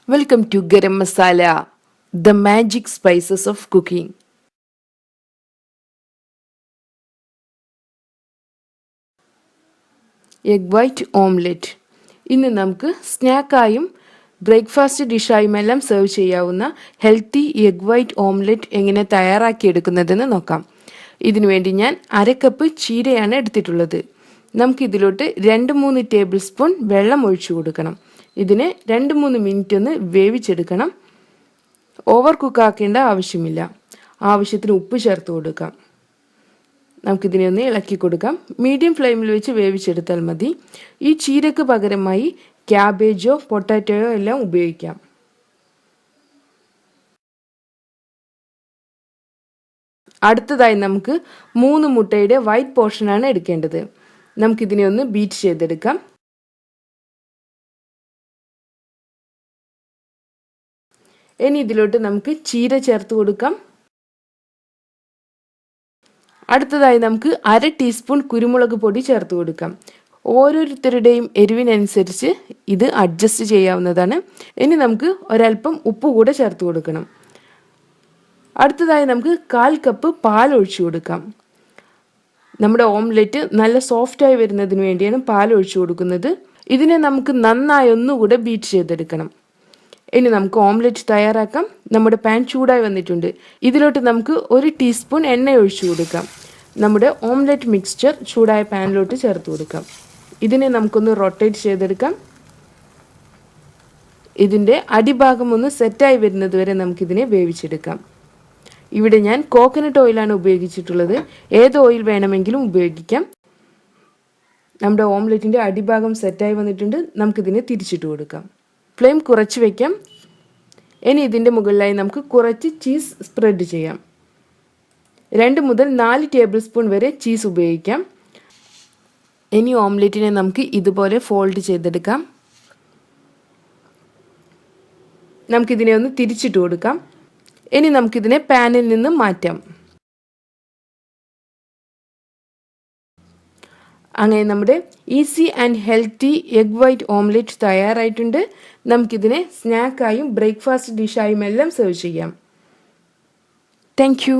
Welcome to Garam Masala, the magic spices of cooking. Egg white omelette. ഇന്ന് നമുക്ക് സ്നാക്കായും breakfast ഡിഷായുമെല്ലാം serve ചെയ്യാവുന്ന healthy egg white omelette എങ്ങനെ തയ്യാറാക്കിയെടുക്കുന്നതെന്ന് നോക്കാം. ഇതിനുവേണ്ടി ഞാൻ 1/2 കപ്പ് ചീരയാണ് എടുത്തിട്ടുള്ളത്. നമുക്കിതിലോട്ട് 2-3 ടേബിൾ സ്പൂൺ വെള്ളം ഒഴിച്ചു കൊടുക്കണം. ഇതിനെ 2-3 മിനിറ്റ് ഒന്ന് വേവിച്ചെടുക്കണം. ഓവർ കുക്ക് ആക്കേണ്ട ആവശ്യമില്ല. ആവശ്യത്തിന് ഉപ്പ് ചേർത്ത് കൊടുക്കാം. നമുക്കിതിനെ ഒന്ന് ഇളക്കി കൊടുക്കാം. മീഡിയം ഫ്ലെയിമിൽ വെച്ച് വേവിച്ചെടുത്താൽ മതി. ഈ ചീരക്ക് പകരമായി ക്യാബേജോ പൊട്ടാറ്റോയോ എല്ലാം ഉപയോഗിക്കാം. അടുത്തതായി നമുക്ക് 3 മുട്ടയുടെ വൈറ്റ് പോർഷനാണ് എടുക്കേണ്ടത്. നമുക്കിതിനെ ഒന്ന് ബീറ്റ് ചെയ്തെടുക്കാം. ഇനി ഇതിലോട്ട് നമുക്ക് ചീര ചേർത്ത് കൊടുക്കാം. അടുത്തതായി നമുക്ക് 1/2 ടീസ്പൂൺ കുരുമുളക് പൊടി ചേർത്ത് കൊടുക്കാം. ഓരോരുത്തരുടെയും എരിവിനനുസരിച്ച് ഇത് അഡ്ജസ്റ്റ് ചെയ്യാവുന്നതാണ്. ഇനി നമുക്ക് ഒരൽപ്പം ഉപ്പ് കൂടെ ചേർത്ത് കൊടുക്കണം. അടുത്തതായി നമുക്ക് 1/4 കപ്പ് പാൽ ഒഴിച്ചു കൊടുക്കാം. നമ്മുടെ ഓംലെറ്റ് നല്ല സോഫ്റ്റായി വരുന്നതിന് വേണ്ടിയാണ് പാൽ ഒഴിച്ചു കൊടുക്കുന്നത്. ഇതിനെ നമുക്ക് നന്നായി ഒന്നുകൂടെ ബീറ്റ് ചെയ്തെടുക്കണം. ഇനി നമുക്ക് ഓംലെറ്റ് തയ്യാറാക്കാം. നമ്മുടെ പാൻ ചൂടായി വന്നിട്ടുണ്ട്. ഇതിലോട്ട് നമുക്ക് 1 ടീസ്പൂൺ എണ്ണ ഒഴിച്ചു കൊടുക്കാം. നമ്മുടെ ഓംലെറ്റ് മിക്സ്ചർ ചൂടായ പാനിലോട്ട് ചേർത്ത് കൊടുക്കാം. ഇതിനെ നമുക്കൊന്ന് റൊട്ടേറ്റ് ചെയ്തെടുക്കാം. ഇതിൻ്റെ അടിഭാഗം ഒന്ന് സെറ്റായി വരുന്നത് വരെ നമുക്കിതിനെ വേവിച്ചെടുക്കാം. ഇവിടെ ഞാൻ കോക്കനട്ട് ഓയിലാണ് ഉപയോഗിച്ചിട്ടുള്ളത്. ഏത് ഓയിൽ വേണമെങ്കിലും ഉപയോഗിക്കാം. നമ്മുടെ ഓംലെറ്റിൻ്റെ അടിഭാഗം സെറ്റായി വന്നിട്ടുണ്ട്. നമുക്കിതിനെ തിരിച്ചിട്ട് കൊടുക്കാം. ഫ്ലെയിം കുറച്ച് വയ്ക്കാം. ഇനി ഇതിൻ്റെ മുകളിലായി നമുക്ക് കുറച്ച് ചീസ് സ്പ്രെഡ് ചെയ്യാം. 2 മുതൽ 4 ടേബിൾ സ്പൂൺ വരെ ചീസ് ഉപയോഗിക്കാം. ഇനി ഓംലെറ്റിനെ നമുക്ക് ഇതുപോലെ ഫോൾഡ് ചെയ്തെടുക്കാം. നമുക്കിതിനെ ഒന്ന് തിരിച്ചിട്ട് കൊടുക്കാം. ഇനി നമുക്കിതിനെ പാനിൽ നിന്ന് മാറ്റാം. അങ്ങനെ നമ്മുടെ easy and healthy egg white omelette തയ്യാറായിട്ടുണ്ട്. നമുക്കിതിനെ സ്നാക്കായും ബ്രേക്ക്ഫാസ്റ്റ് ഡിഷായും എല്ലാം സെർവ് ചെയ്യാം. Thank you.